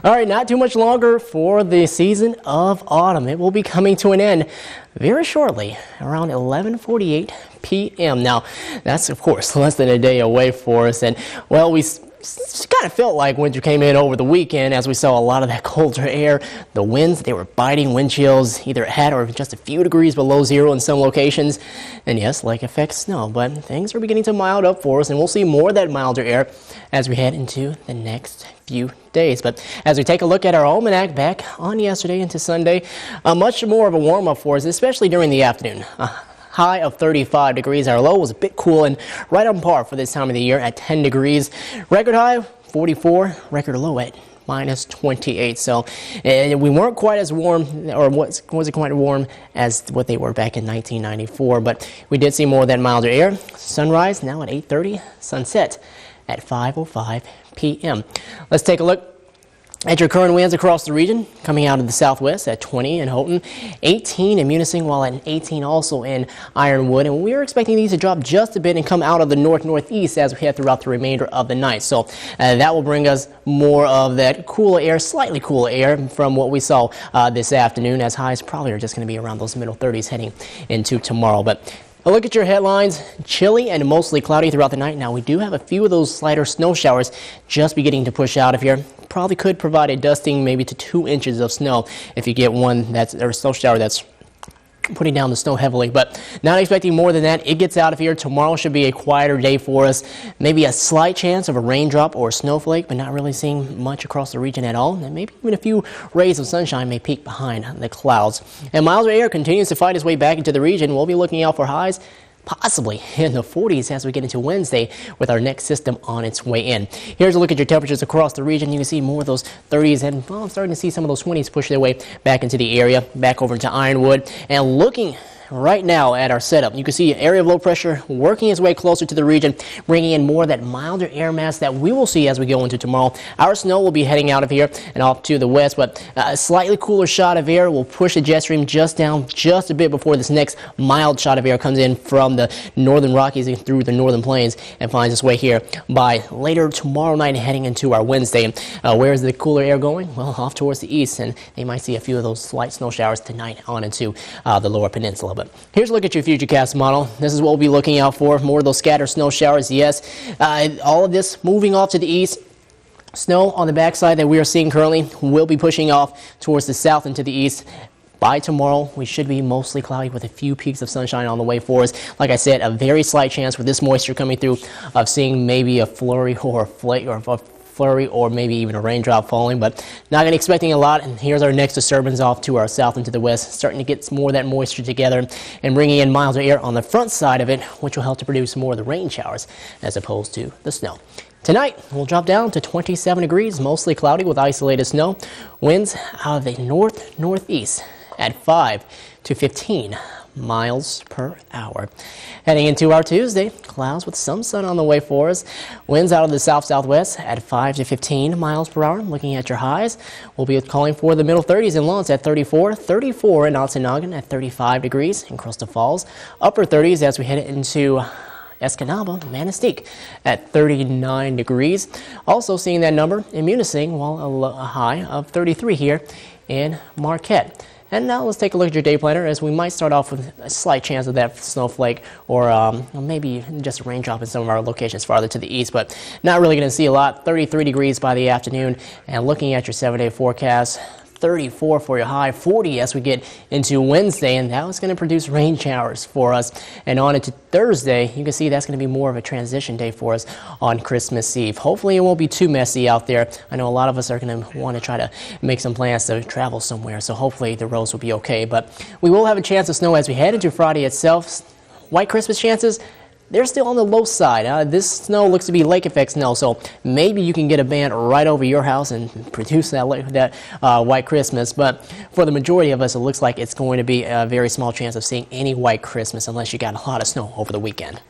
All right, not too much longer for the season of autumn. It will be coming to an end very shortly, around 11:48 p.m. Now, that's, of course, less than a day away for us. And, well, we kind of felt like winter came in over the weekend as we saw a lot of that colder air. The winds, they were biting, wind chills either at or just a few degrees below zero in some locations. And yes, lake effect snow, but things are beginning to mild up for us, and we'll see more of that milder air as we head into the next few days. But as we take a look at our almanac back on yesterday into Sunday, much more of a warm up for us, especially during the afternoon. High of 35 degrees. Our low was a bit cool and right on par for this time of the year at 10 degrees. Record high 44, record low at minus 28. So we weren't quite as warm, or wasn't quite warm as what they were back in 1994, but we did see more of that milder air. Sunrise now at 8:30, sunset at 5:05 p.m. Let's take a look at your current winds across the region, coming out of the southwest at 20 in Houghton, 18 in Munising, while at 18 also in Ironwood. And we are expecting these to drop just a bit and come out of the north-northeast as we head throughout the remainder of the night. So that will bring us more of that cooler air, slightly cooler air from what we saw this afternoon, as highs probably are just going to be around those middle 30s heading into tomorrow. But a look at your headlines. Chilly and mostly cloudy throughout the night. Now, we do have a few of those slighter snow showers just beginning to push out of here. Probably could provide a dusting, maybe to 2 inches of snow if you get one that's, or a snow shower that's putting down the snow heavily, but not expecting more than that. It gets out of here. Tomorrow should be a quieter day for us. Maybe a slight chance of a raindrop or a snowflake, but not really seeing much across the region at all. And maybe even a few rays of sunshine may peek behind the clouds. And milder air continues to fight its way back into the region. We'll be looking out for highs possibly in the 40s as we get into Wednesday with our next system on its way in. Here's a look at your temperatures across the region. You can see more of those 30s, and well, I'm starting to see some of those 20s push their way back into the area, back over to Ironwood. And looking right now at our setup, you can see an area of low pressure working its way closer to the region, bringing in more of that milder air mass that we will see as we go into tomorrow. Our snow will be heading out of here and off to the west, but a slightly cooler shot of air will push the jet stream just down just a bit before this next mild shot of air comes in from the northern Rockies and through the northern plains and finds its way here by later tomorrow night heading into our Wednesday. Where is the cooler air going? Well, off towards the east, and they might see a few of those slight snow showers tonight on into the lower peninsula. But here's a look at your futurecast model. This is what we'll be looking out for. More of those scattered snow showers, yes. All of this moving off to the east. Snow on the backside that we are seeing currently will be pushing off towards the south and to the east. By tomorrow, we should be mostly cloudy with a few peaks of sunshine on the way for us. Like I said, a very slight chance with this moisture coming through of seeing maybe a flurry or a flake or a flurry or maybe even a raindrop falling, but not going to expecting a lot. And here's our next disturbance off to our south and to the west, starting to get more of that moisture together and bringing in milder air on the front side of it, which will help to produce more of the rain showers as opposed to the snow. Tonight, we'll drop down to 27 degrees, mostly cloudy with isolated snow. Winds out of the north-northeast at 5 to 15 miles per hour. Heading into our Tuesday, clouds with some sun on the way for us. Winds out of the south-southwest at 5 to 15 miles per hour. Looking at your highs, we'll be calling for the middle 30s in Lawrence at 34, 34 in Okanogan at 35 degrees in Crystal Falls, upper 30s as we head into Escanaba, Manistique at 39 degrees. Also seeing that number in Munising, while a high of 33 here in Marquette. And now let's take a look at your day planner, as we might start off with a slight chance of that snowflake or maybe just a raindrop in some of our locations farther to the east, but not really going to see a lot. 33 degrees by the afternoon. And looking at your 7-day forecast, 34 for your high, 40 as we get into Wednesday, and that was going to produce rain showers for us. And on into Thursday, you can see that's going to be more of a transition day for us on Christmas Eve. Hopefully it won't be too messy out there. I know a lot of us are going to want to try to make some plans to travel somewhere, so hopefully the roads will be okay. But we will have a chance of snow as we head into Friday itself. White Christmas chances, they're still on the low side. This snow looks to be lake effect snow, so maybe you can get a band right over your house and produce that white Christmas. But for the majority of us, it looks like it's going to be a very small chance of seeing any white Christmas unless you got a lot of snow over the weekend.